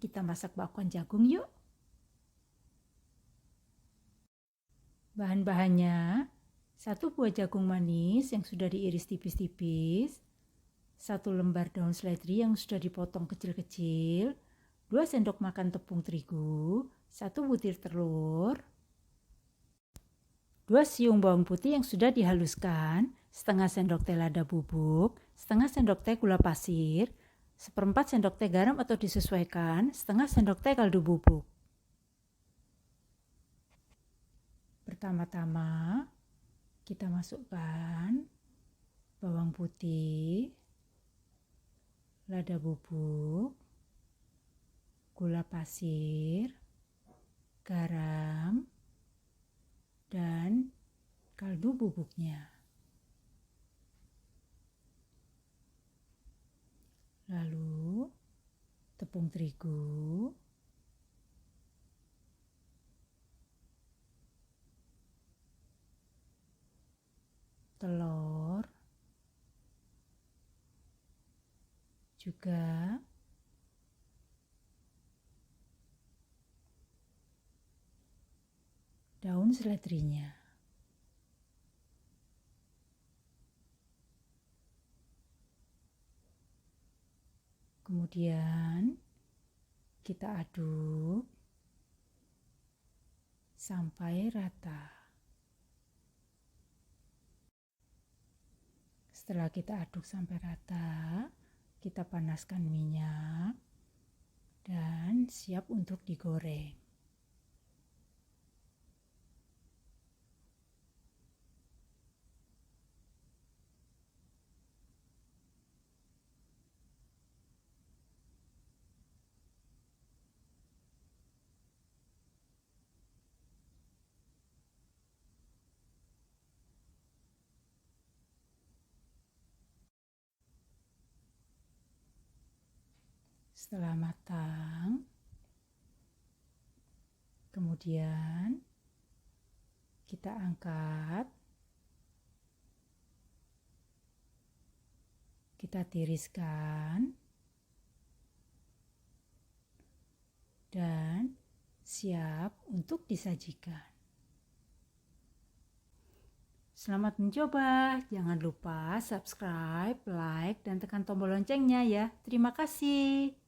kita masak bakwan jagung yuk. Bahan-bahannya, 1 buah jagung manis yang sudah diiris tipis-tipis, 1 lembar daun seledri yang sudah dipotong kecil-kecil, 2 sendok makan tepung terigu, 1 butir telur, 2 siung bawang putih yang sudah dihaluskan, setengah sendok teh lada bubuk, setengah sendok teh gula pasir, 1/4 sendok teh garam atau disesuaikan, setengah sendok teh kaldu bubuk. Pertama-tama kita masukkan bawang putih, lada bubuk, gula pasir, garam, dan kaldu bubuknya. Lalu tepung terigu, telur, juga daun seledrinya. Kemudian kita aduk sampai rata. Setelah kita aduk sampai rata, kita panaskan minyak dan siap untuk digoreng. Setelah matang, kemudian kita angkat, kita tiriskan, dan siap untuk disajikan. Selamat mencoba, jangan lupa subscribe, like, dan tekan tombol loncengnya ya. Terima kasih.